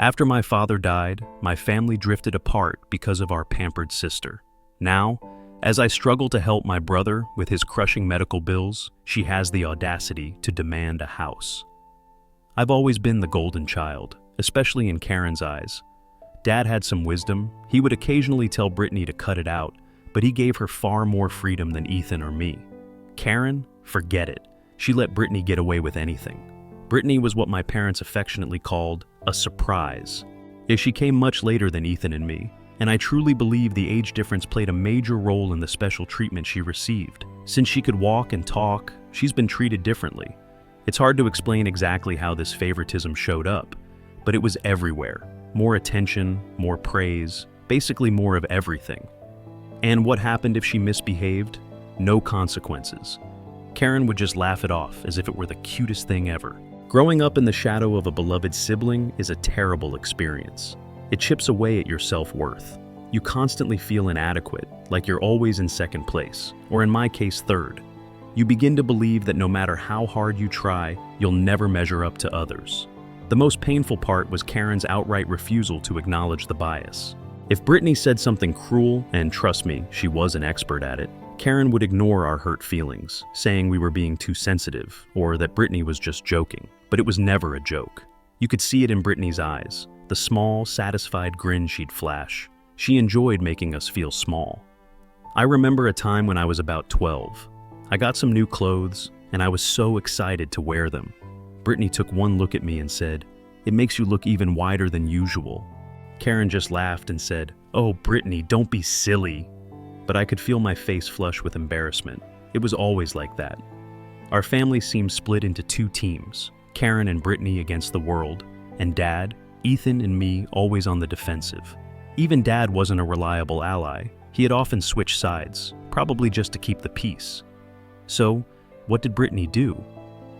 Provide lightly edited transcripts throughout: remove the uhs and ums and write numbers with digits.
After my father died, my family drifted apart because of our pampered sister. Now, as I struggle to help my brother with his crushing medical bills, she has the audacity to demand a house. I've always been the golden child, especially in Karen's eyes. Dad had some wisdom. He would occasionally tell Brittany to cut it out, but he gave her far more freedom than Ethan or me. Karen, forget it. She let Brittany get away with anything. Brittany was what my parents affectionately called a surprise. She came much later than Ethan and me, and I truly believe the age difference played a major role in the special treatment she received. Since she could walk and talk, she's been treated differently. It's hard to explain exactly how this favoritism showed up, but it was everywhere. More attention, more praise, basically more of everything. And what happened if she misbehaved? No consequences. Karen would just laugh it off as if it were the cutest thing ever. Growing up in the shadow of a beloved sibling is a terrible experience. It chips away at your self-worth. You constantly feel inadequate, like you're always in second place, or in my case, third. You begin to believe that no matter how hard you try, you'll never measure up to others. The most painful part was Karen's outright refusal to acknowledge the bias. If Brittany said something cruel, and trust me, she was an expert at it, Karen would ignore our hurt feelings, saying we were being too sensitive, or that Brittany was just joking. But it was never a joke. You could see it in Brittany's eyes, the small, satisfied grin she'd flash. She enjoyed making us feel small. I remember a time when I was about 12. I got some new clothes, and I was so excited to wear them. Brittany took one look at me and said, "It makes you look even wider than usual." Karen just laughed and said, "Oh, Brittany, don't be silly." But I could feel my face flush with embarrassment. It was always like that. Our family seemed split into two teams, Karen and Brittany against the world, and Dad, Ethan and me always on the defensive. Even Dad wasn't a reliable ally. He had often switched sides, probably just to keep the peace. So, what did Brittany do?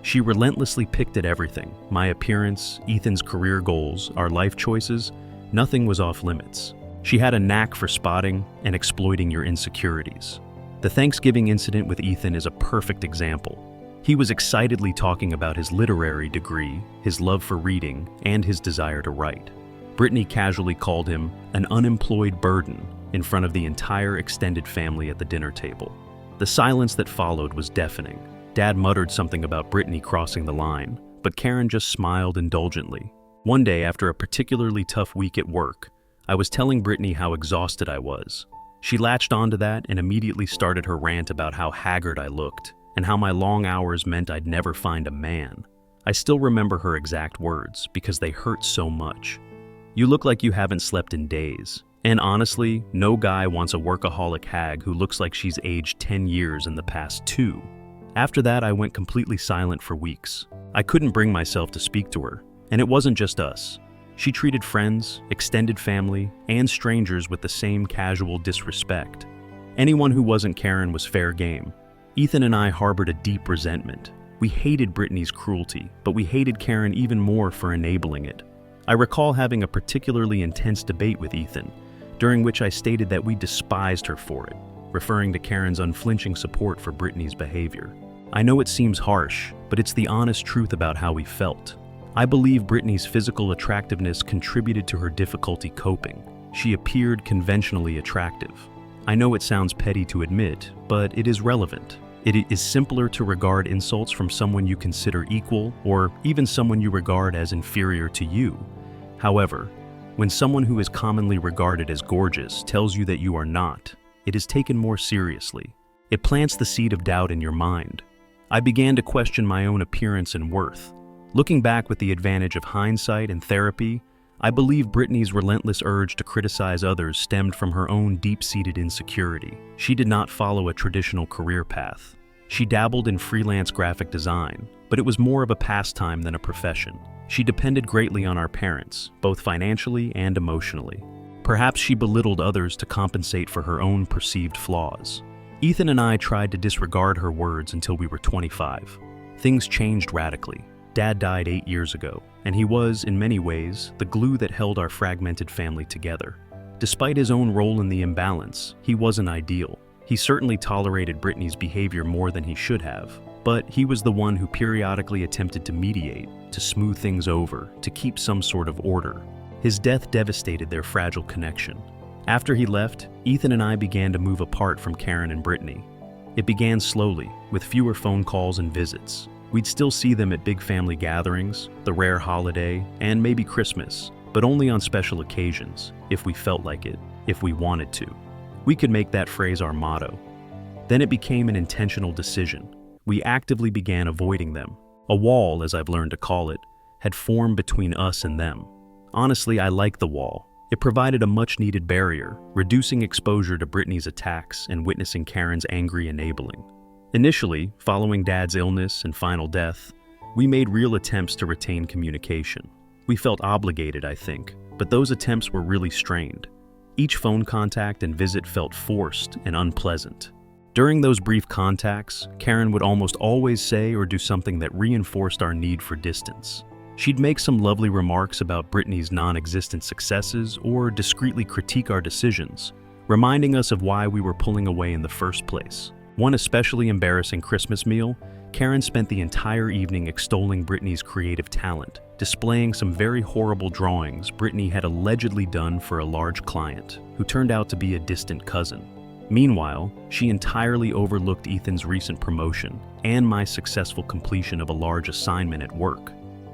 She relentlessly picked at everything. My appearance, Ethan's career goals, our life choices, nothing was off limits. She had a knack for spotting and exploiting your insecurities. The Thanksgiving incident with Ethan is a perfect example. He was excitedly talking about his literary degree, his love for reading, and his desire to write. Brittany casually called him an unemployed burden in front of the entire extended family at the dinner table. The silence that followed was deafening. Dad muttered something about Brittany crossing the line, but Karen just smiled indulgently. One day, after a particularly tough week at work, I was telling Brittany how exhausted I was. She latched onto that and immediately started her rant about how haggard I looked and how my long hours meant I'd never find a man. I still remember her exact words because they hurt so much. "You look like you haven't slept in days." And honestly, no guy wants a workaholic hag who looks like she's aged 10 years in the past 2. After that, I went completely silent for weeks. I couldn't bring myself to speak to her, and it wasn't just us. She treated friends, extended family, and strangers with the same casual disrespect. Anyone who wasn't Karen was fair game. Ethan and I harbored a deep resentment. We hated Brittany's cruelty, but we hated Karen even more for enabling it. I recall having a particularly intense debate with Ethan, during which I stated that we despised her for it, referring to Karen's unflinching support for Brittany's behavior. I know it seems harsh, but it's the honest truth about how we felt. I believe Brittany's physical attractiveness contributed to her difficulty coping. She appeared conventionally attractive. I know it sounds petty to admit, but it is relevant. It is simpler to regard insults from someone you consider equal, or even someone you regard as inferior to you. However, when someone who is commonly regarded as gorgeous tells you that you are not, it is taken more seriously. It plants the seed of doubt in your mind. I began to question my own appearance and worth. Looking back with the advantage of hindsight and therapy, I believe Brittany's relentless urge to criticize others stemmed from her own deep-seated insecurity. She did not follow a traditional career path. She dabbled in freelance graphic design, but it was more of a pastime than a profession. She depended greatly on our parents, both financially and emotionally. Perhaps she belittled others to compensate for her own perceived flaws. Ethan and I tried to disregard her words until we were 25. Things changed radically. Dad died 8 years ago, and he was, in many ways, the glue that held our fragmented family together. Despite his own role in the imbalance, he wasn't ideal. He certainly tolerated Brittany's behavior more than he should have, but he was the one who periodically attempted to mediate, to smooth things over, to keep some sort of order. His death devastated their fragile connection. After he left, Ethan and I began to move apart from Karen and Brittany. It began slowly, with fewer phone calls and visits. We'd still see them at big family gatherings, the rare holiday, and maybe Christmas, but only on special occasions, if we felt like it, if we wanted to. We could make that phrase our motto. Then it became an intentional decision. We actively began avoiding them. A wall, as I've learned to call it, had formed between us and them. Honestly, I liked the wall. It provided a much-needed barrier, reducing exposure to Brittany's attacks and witnessing Karen's angry enabling. Initially, following Dad's illness and final death, we made real attempts to retain communication. We felt obligated, I think, but those attempts were really strained. Each phone contact and visit felt forced and unpleasant. During those brief contacts, Karen would almost always say or do something that reinforced our need for distance. She'd make some lovely remarks about Brittany's non-existent successes or discreetly critique our decisions, reminding us of why we were pulling away in the first place. One especially embarrassing Christmas meal, Karen spent the entire evening extolling Brittany's creative talent, displaying some very horrible drawings Brittany had allegedly done for a large client, who turned out to be a distant cousin. Meanwhile, she entirely overlooked Ethan's recent promotion and my successful completion of a large assignment at work.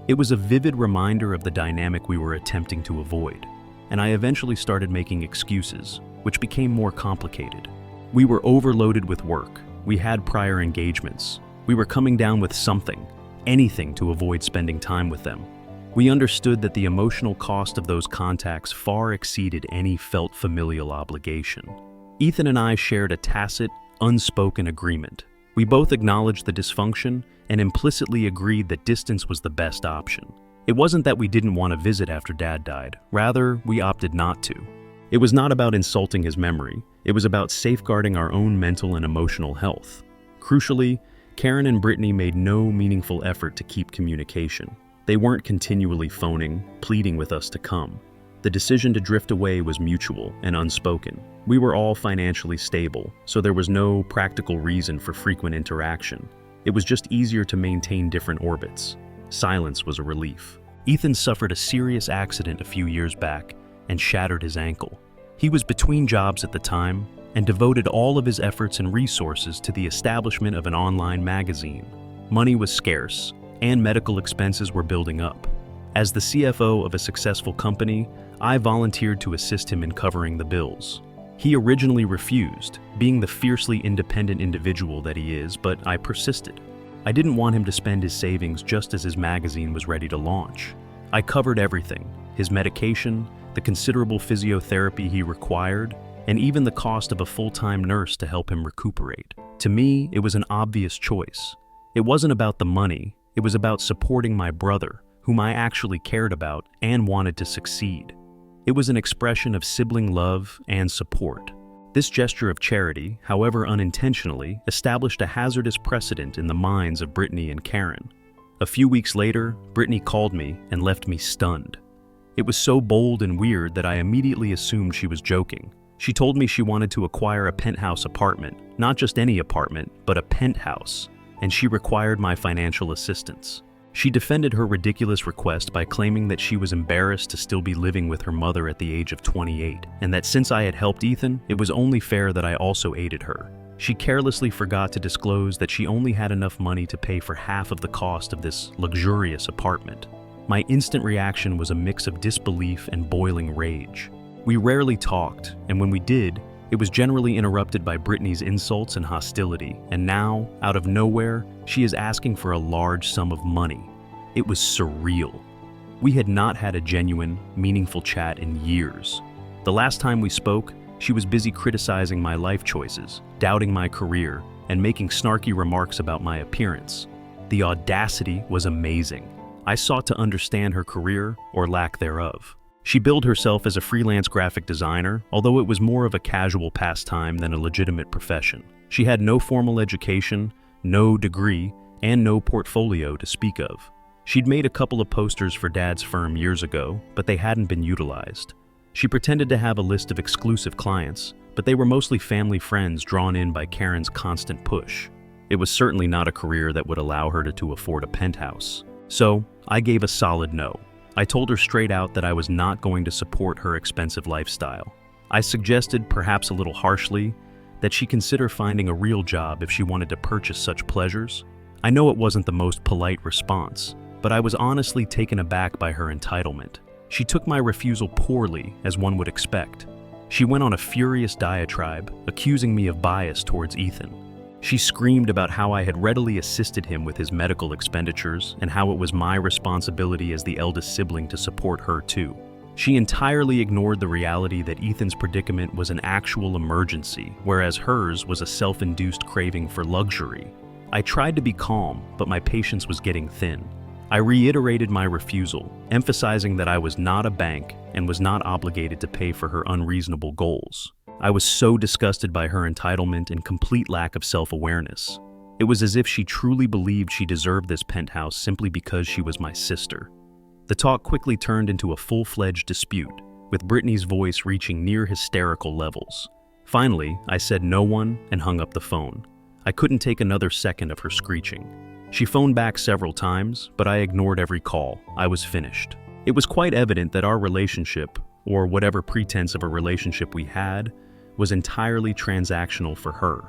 It was a vivid reminder of the dynamic we were attempting to avoid, and I eventually started making excuses, which became more complicated. We were overloaded with work, we had prior engagements, we were coming down with something, anything to avoid spending time with them. We understood that the emotional cost of those contacts far exceeded any felt familial obligation. Ethan and I shared a tacit, unspoken agreement. We both acknowledged the dysfunction and implicitly agreed that distance was the best option. It wasn't that we didn't want to visit after Dad died, rather, we opted not to. It was not about insulting his memory, it was about safeguarding our own mental and emotional health. Crucially, Karen and Brittany made no meaningful effort to keep communication. They weren't continually phoning, pleading with us to come. The decision to drift away was mutual and unspoken. We were all financially stable, so there was no practical reason for frequent interaction. It was just easier to maintain different orbits. Silence was a relief. Ethan suffered a serious accident a few years back and shattered his ankle. He was between jobs at the time and devoted all of his efforts and resources to the establishment of an online magazine. Money was scarce, and medical expenses were building up. As the CFO of a successful company, I volunteered to assist him in covering the bills. He originally refused, being the fiercely independent individual that he is, but I persisted. I didn't want him to spend his savings just as his magazine was ready to launch. I covered everything: his medication, the considerable physiotherapy he required, and even the cost of a full-time nurse to help him recuperate. To me, it was an obvious choice. It wasn't about the money, it was about supporting my brother, whom I actually cared about and wanted to succeed. It was an expression of sibling love and support. This gesture of charity, however unintentionally, established a hazardous precedent in the minds of Brittany and Karen. A few weeks later, Brittany called me and left me stunned. It was so bold and weird that I immediately assumed she was joking. She told me she wanted to acquire a penthouse apartment, not just any apartment, but a penthouse, and she required my financial assistance. She defended her ridiculous request by claiming that she was embarrassed to still be living with her mother at the age of 28, and that since I had helped Ethan, it was only fair that I also aided her. She carelessly forgot to disclose that she only had enough money to pay for half of the cost of this luxurious apartment. My instant reaction was a mix of disbelief and boiling rage. We rarely talked, and when we did, it was generally interrupted by Brittany's insults and hostility, and now, out of nowhere, she is asking for a large sum of money. It was surreal. We had not had a genuine, meaningful chat in years. The last time we spoke, she was busy criticizing my life choices, doubting my career, and making snarky remarks about my appearance. The audacity was amazing. I sought to understand her career, or lack thereof. She billed herself as a freelance graphic designer, although it was more of a casual pastime than a legitimate profession. She had no formal education, no degree, and no portfolio to speak of. She'd made a couple of posters for Dad's firm years ago, but they hadn't been utilized. She pretended to have a list of exclusive clients, but they were mostly family friends drawn in by Karen's constant push. It was certainly not a career that would allow her to afford a penthouse. So, I gave a solid no. I told her straight out that I was not going to support her expensive lifestyle. I suggested, perhaps a little harshly, that she consider finding a real job if she wanted to purchase such pleasures. I know it wasn't the most polite response, but I was honestly taken aback by her entitlement. She took my refusal poorly, as one would expect. She went on a furious diatribe, accusing me of bias towards Ethan. She screamed about how I had readily assisted him with his medical expenditures and how it was my responsibility as the eldest sibling to support her too. She entirely ignored the reality that Ethan's predicament was an actual emergency, whereas hers was a self-induced craving for luxury. I tried to be calm, but my patience was getting thin. I reiterated my refusal, emphasizing that I was not a bank and was not obligated to pay for her unreasonable goals. I was so disgusted by her entitlement and complete lack of self-awareness. It was as if she truly believed she deserved this penthouse simply because she was my sister. The talk quickly turned into a full-fledged dispute, with Brittany's voice reaching near hysterical levels. Finally, I said no one and hung up the phone. I couldn't take another second of her screeching. She phoned back several times, but I ignored every call. I was finished. It was quite evident that our relationship, or whatever pretense of a relationship we had, was entirely transactional for her.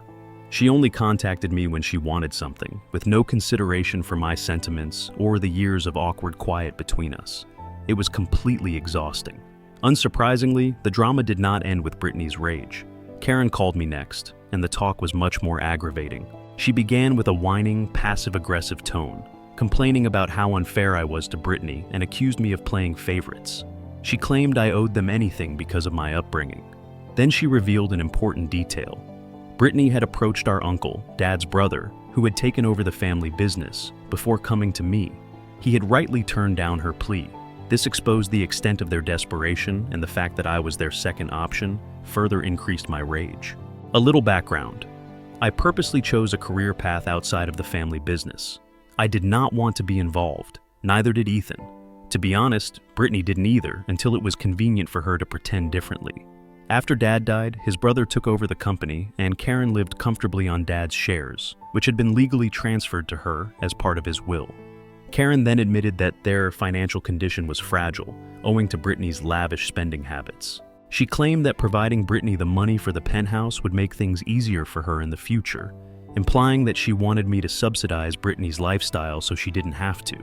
She only contacted me when she wanted something, with no consideration for my sentiments or the years of awkward quiet between us. It was completely exhausting. Unsurprisingly, the drama did not end with Brittany's rage. Karen called me next, and the talk was much more aggravating. She began with a whining, passive-aggressive tone, complaining about how unfair I was to Brittany and accused me of playing favorites. She claimed I owed them anything because of my upbringing. Then she revealed an important detail. Brittany had approached our uncle, Dad's brother, who had taken over the family business, before coming to me. He had rightly turned down her plea. This exposed the extent of their desperation, and the fact that I was their second option further increased my rage. A little background. I purposely chose a career path outside of the family business. I did not want to be involved, neither did Ethan. To be honest, Brittany didn't either until it was convenient for her to pretend differently. After Dad died, his brother took over the company and Karen lived comfortably on Dad's shares, which had been legally transferred to her as part of his will. Karen then admitted that their financial condition was fragile, owing to Brittany's lavish spending habits. She claimed that providing Brittany the money for the penthouse would make things easier for her in the future, implying that she wanted me to subsidize Brittany's lifestyle so she didn't have to.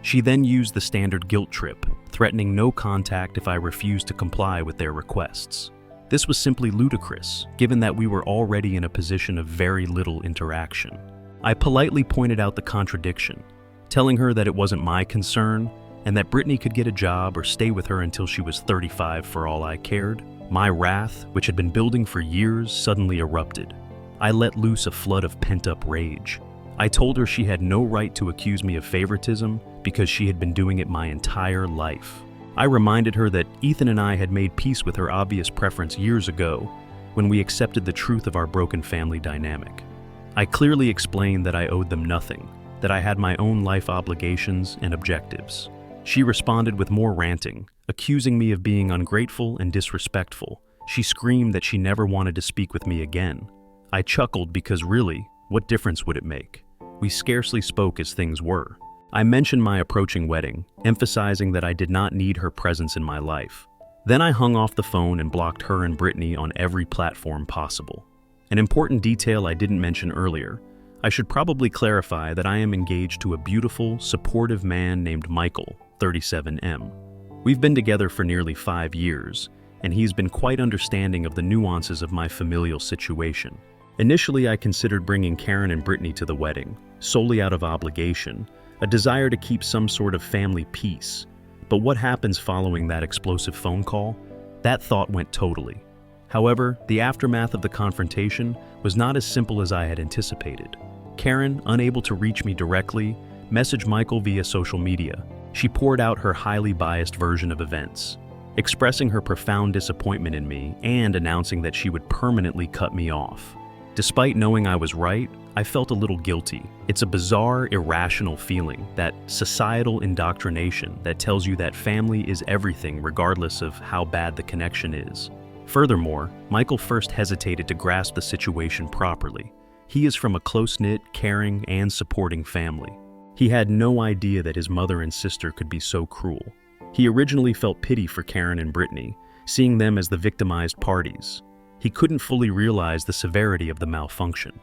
She then used the standard guilt trip, threatening no contact if I refused to comply with their requests. This was simply ludicrous, given that we were already in a position of very little interaction. I politely pointed out the contradiction, telling her that it wasn't my concern and that Brittany could get a job or stay with her until she was 35 for all I cared. My wrath, which had been building for years, suddenly erupted. I let loose a flood of pent-up rage. I told her she had no right to accuse me of favoritism because she had been doing it my entire life. I reminded her that Ethan and I had made peace with her obvious preference years ago when we accepted the truth of our broken family dynamic. I clearly explained that I owed them nothing, that I had my own life obligations and objectives. She responded with more ranting, accusing me of being ungrateful and disrespectful. She screamed that she never wanted to speak with me again. I chuckled because really, what difference would it make? We scarcely spoke as things were. I mentioned my approaching wedding, emphasizing that I did not need her presence in my life. Then I hung off the phone and blocked her and Brittany on every platform possible. An important detail I didn't mention earlier. I should probably clarify that I am engaged to a beautiful, supportive man named Michael, 37M. We've been together for nearly 5 years, and he's been quite understanding of the nuances of my familial situation. Initially, I considered bringing Karen and Brittany to the wedding, solely out of obligation, a desire to keep some sort of family peace. But what happens following that explosive phone call? That thought went totally. However, the aftermath of the confrontation was not as simple as I had anticipated. Karen, unable to reach me directly, messaged Michael via social media. She poured out her highly biased version of events, expressing her profound disappointment in me and announcing that she would permanently cut me off. Despite knowing I was right, I felt a little guilty. It's a bizarre, irrational feeling, that societal indoctrination that tells you that family is everything regardless of how bad the connection is. Furthermore, Michael first hesitated to grasp the situation properly. He is from a close-knit, caring, and supporting family. He had no idea that his mother and sister could be so cruel. He originally felt pity for Karen and Brittany, seeing them as the victimized parties. He couldn't fully realize the severity of the malfunction.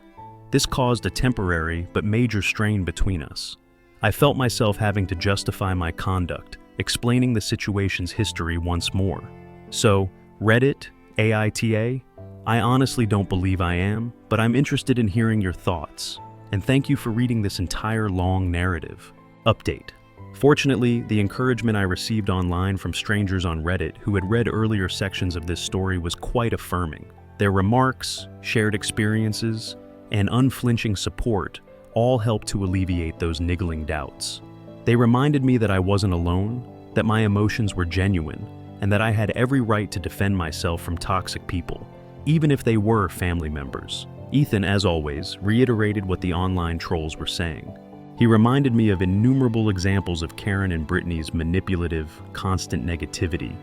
This caused a temporary but major strain between us. I felt myself having to justify my conduct, explaining the situation's history once more. So, Reddit, AITA? I honestly don't believe I am, but I'm interested in hearing your thoughts. And thank you for reading this entire long narrative. Update. Fortunately, the encouragement I received online from strangers on Reddit who had read earlier sections of this story was quite affirming. Their remarks, shared experiences, and unflinching support all helped to alleviate those niggling doubts. They reminded me that I wasn't alone, that my emotions were genuine, and that I had every right to defend myself from toxic people, even if they were family members. Ethan, as always, reiterated what the online trolls were saying. He reminded me of innumerable examples of Karen and Brittany's manipulative, constant negativity,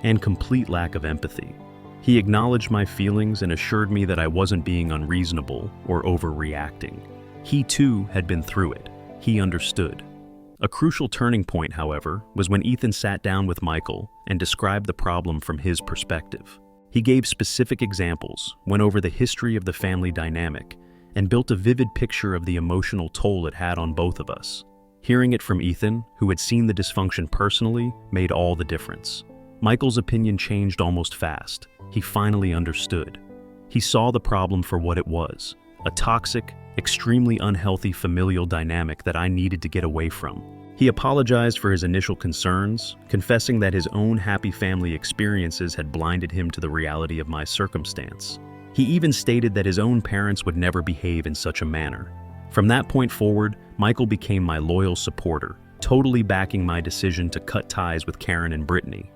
and complete lack of empathy. He acknowledged my feelings and assured me that I wasn't being unreasonable or overreacting. He too had been through it. He understood. A crucial turning point, however, was when Ethan sat down with Michael and described the problem from his perspective. He gave specific examples, went over the history of the family dynamic, and built a vivid picture of the emotional toll it had on both of us. Hearing it from Ethan, who had seen the dysfunction personally, made all the difference. Michael's opinion changed almost fast. He finally understood. He saw the problem for what it was, a toxic, extremely unhealthy familial dynamic that I needed to get away from. He apologized for his initial concerns, confessing that his own happy family experiences had blinded him to the reality of my circumstance. He even stated that his own parents would never behave in such a manner. From that point forward, Michael became my loyal supporter, totally backing my decision to cut ties with Karen and Brittany.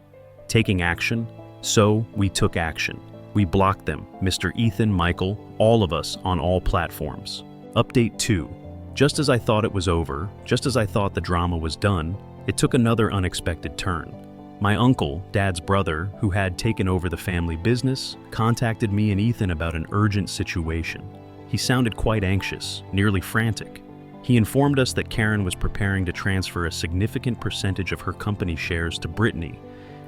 Taking action? So, we took action. We blocked them, Mr. Ethan, Michael, all of us on all platforms. Update 2. Just as I thought it was over, just as I thought the drama was done, it took another unexpected turn. My uncle, Dad's brother, who had taken over the family business, contacted me and Ethan about an urgent situation. He sounded quite anxious, nearly frantic. He informed us that Karen was preparing to transfer a significant percentage of her company shares to Brittany,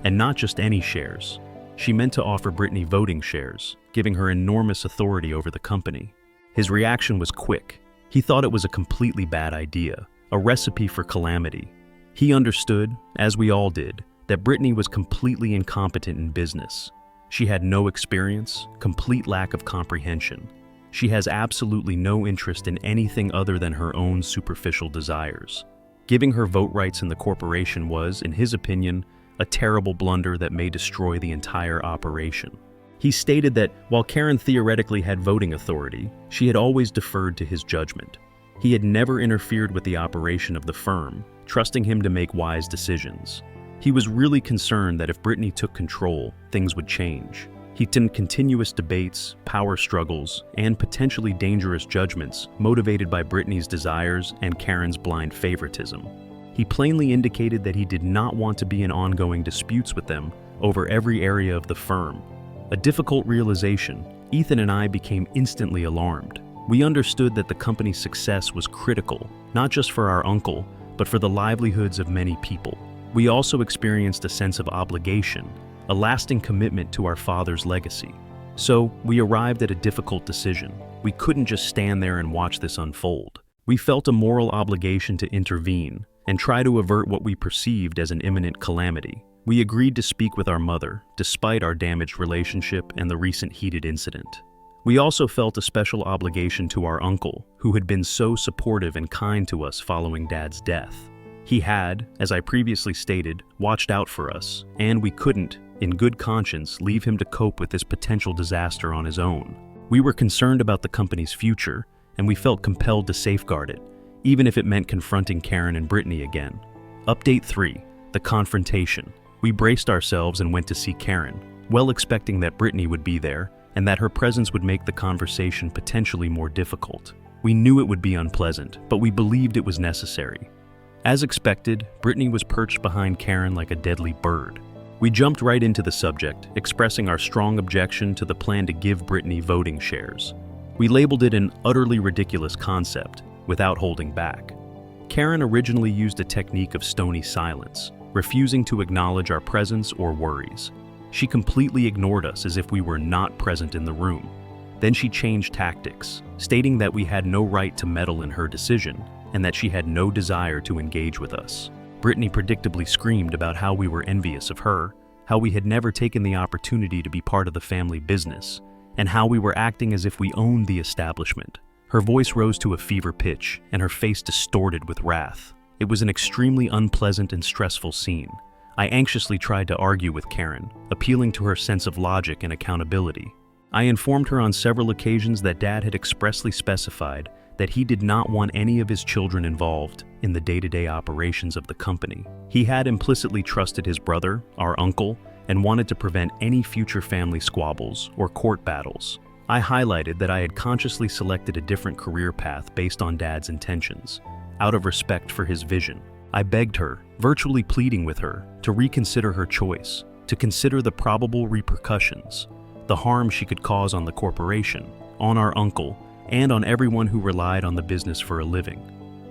and not just any shares. She meant to offer Brittany voting shares, giving her enormous authority over the company. His reaction was quick. He thought it was a completely bad idea, a recipe for calamity. He understood, as we all did, that Brittany was completely incompetent in business. She had no experience, complete lack of comprehension. She has absolutely no interest in anything other than her own superficial desires. Giving her vote rights in the corporation was, in his opinion, a terrible blunder that may destroy the entire operation. He stated that while Karen theoretically had voting authority, she had always deferred to his judgment. He had never interfered with the operation of the firm, trusting him to make wise decisions. He was really concerned that if Brittany took control, things would change. He did continuous debates, power struggles, and potentially dangerous judgments motivated by Brittany's desires and Karen's blind favoritism. He plainly indicated that he did not want to be in ongoing disputes with them over every area of the firm. A difficult realization, Ethan and I became instantly alarmed. We understood that the company's success was critical, not just for our uncle, but for the livelihoods of many people. We also experienced a sense of obligation, a lasting commitment to our father's legacy. So, we arrived at a difficult decision. We couldn't just stand there and watch this unfold. We felt a moral obligation to intervene and try to avert what we perceived as an imminent calamity. We agreed to speak with our mother, despite our damaged relationship and the recent heated incident. We also felt a special obligation to our uncle, who had been so supportive and kind to us following Dad's death. He had, as I previously stated, watched out for us, and we couldn't, in good conscience, leave him to cope with this potential disaster on his own. We were concerned about the company's future, and we felt compelled to safeguard it, even if it meant confronting Karen and Brittany again. Update 3. The confrontation. We braced ourselves and went to see Karen, well expecting that Brittany would be there, and that her presence would make the conversation potentially more difficult. We knew it would be unpleasant, but we believed it was necessary. As expected, Brittany was perched behind Karen like a deadly bird. We jumped right into the subject, expressing our strong objection to the plan to give Brittany voting shares. We labeled it an utterly ridiculous concept, without holding back. Karen originally used a technique of stony silence, refusing to acknowledge our presence or worries. She completely ignored us as if we were not present in the room. Then she changed tactics, stating that we had no right to meddle in her decision and that she had no desire to engage with us. Brittany predictably screamed about how we were envious of her, how we had never taken the opportunity to be part of the family business, and how we were acting as if we owned the establishment. Her voice rose to a fever pitch, and her face distorted with wrath. It was an extremely unpleasant and stressful scene. I anxiously tried to argue with Karen, appealing to her sense of logic and accountability. I informed her on several occasions that Dad had expressly specified that he did not want any of his children involved in the day-to-day operations of the company. He had implicitly trusted his brother, our uncle, and wanted to prevent any future family squabbles or court battles. I highlighted that I had consciously selected a different career path based on Dad's intentions, out of respect for his vision. I begged her, virtually pleading with her, to reconsider her choice, to consider the probable repercussions, the harm she could cause on the corporation, on our uncle, and on everyone who relied on the business for a living.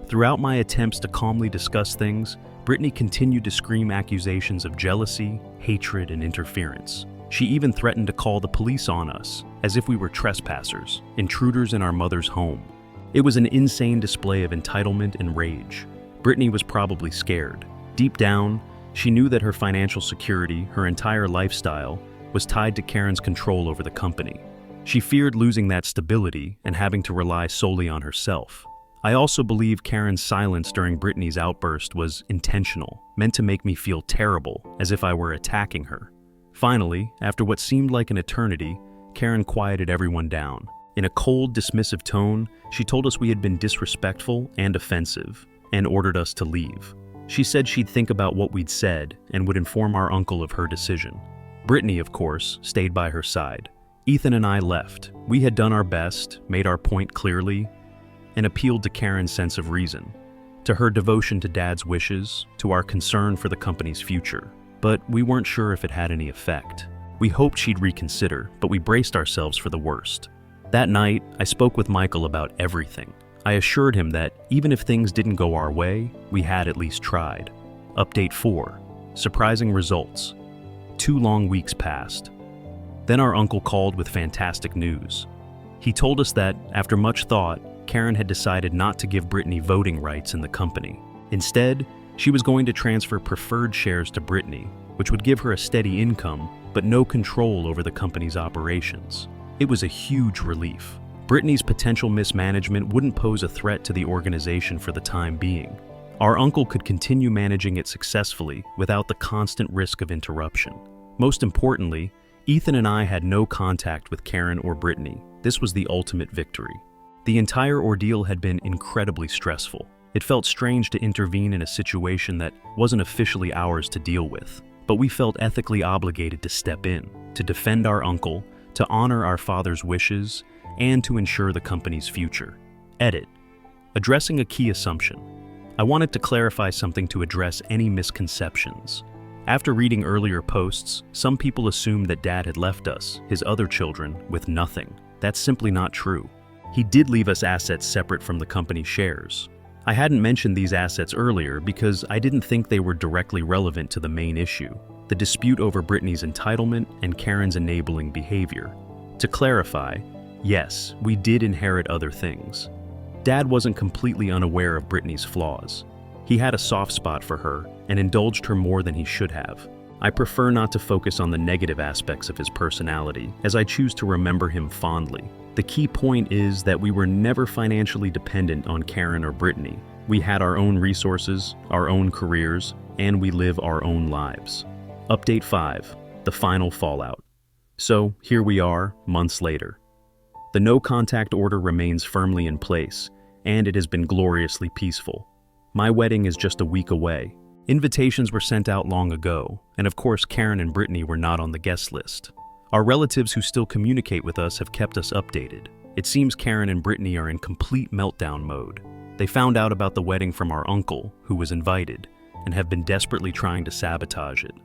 Throughout my attempts to calmly discuss things, Brittany continued to scream accusations of jealousy, hatred, and interference. She even threatened to call the police on us, as if we were trespassers, intruders in our mother's home. It was an insane display of entitlement and rage. Brittany was probably scared. Deep down, she knew that her financial security, her entire lifestyle, was tied to Karen's control over the company. She feared losing that stability and having to rely solely on herself. I also believe Karen's silence during Brittany's outburst was intentional, meant to make me feel terrible, as if I were attacking her. Finally, after what seemed like an eternity, Karen quieted everyone down. In a cold, dismissive tone, she told us we had been disrespectful and offensive, and ordered us to leave. She said she'd think about what we'd said and would inform our uncle of her decision. Brittany, of course, stayed by her side. Ethan and I left. We had done our best, made our point clearly, and appealed to Karen's sense of reason, to her devotion to Dad's wishes, to our concern for the company's future. But we weren't sure if it had any effect. We hoped she'd reconsider, but we braced ourselves for the worst. That night, I spoke with Michael about everything. I assured him that even if things didn't go our way, we had at least tried. Update 4. Surprising results. 2 long weeks passed. Then our uncle called with fantastic news. He told us that, after much thought, Karen had decided not to give Brittany voting rights in the company. Instead, she was going to transfer preferred shares to Brittany, which would give her a steady income, but no control over the company's operations. It was a huge relief. Brittany's potential mismanagement wouldn't pose a threat to the organization for the time being. Our uncle could continue managing it successfully without the constant risk of interruption. Most importantly, Ethan and I had no contact with Karen or Brittany. This was the ultimate victory. The entire ordeal had been incredibly stressful. It felt strange to intervene in a situation that wasn't officially ours to deal with, but we felt ethically obligated to step in, to defend our uncle, to honor our father's wishes, and to ensure the company's future. Edit. Addressing a key assumption. I wanted to clarify something to address any misconceptions. After reading earlier posts, some people assumed that Dad had left us, his other children, with nothing. That's simply not true. He did leave us assets separate from the company's shares. I hadn't mentioned these assets earlier because I didn't think they were directly relevant to the main issue, the dispute over Brittany's entitlement and Karen's enabling behavior. To clarify, yes, we did inherit other things. Dad wasn't completely unaware of Brittany's flaws. He had a soft spot for her and indulged her more than he should have. I prefer not to focus on the negative aspects of his personality, as I choose to remember him fondly. The key point is that we were never financially dependent on Karen or Brittany. We had our own resources, our own careers, and we live our own lives. Update 5. The final fallout. So, here we are, months later. The no-contact order remains firmly in place, and it has been gloriously peaceful. My wedding is just a week away. Invitations were sent out long ago, and of course Karen and Brittany were not on the guest list. Our relatives who still communicate with us have kept us updated. It seems Karen and Brittany are in complete meltdown mode. They found out about the wedding from our uncle, who was invited, and have been desperately trying to sabotage it.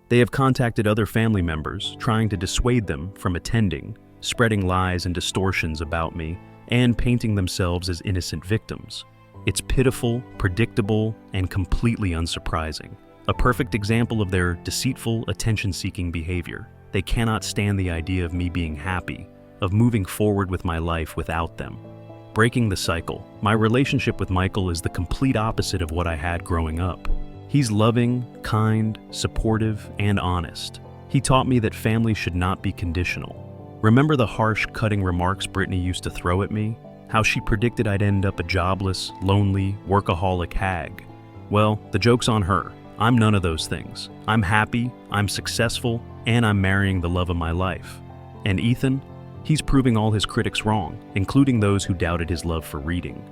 They have contacted other family members, trying to dissuade them from attending, spreading lies and distortions about me, and painting themselves as innocent victims. It's pitiful, predictable, and completely unsurprising. a perfect example of their deceitful, attention-seeking behavior. They cannot stand the idea of me being happy, of moving forward with my life without them. Breaking the cycle. My relationship with Michael is the complete opposite of what I had growing up. He's loving, kind, supportive, and honest. He taught me that family should not be conditional. Remember the harsh, cutting remarks Brittany used to throw at me? How she predicted I'd end up a jobless, lonely, workaholic hag? Well, the joke's on her. I'm none of those things. I'm happy, I'm successful, and I'm marrying the love of my life. And Ethan? He's proving all his critics wrong, including those who doubted his love for reading.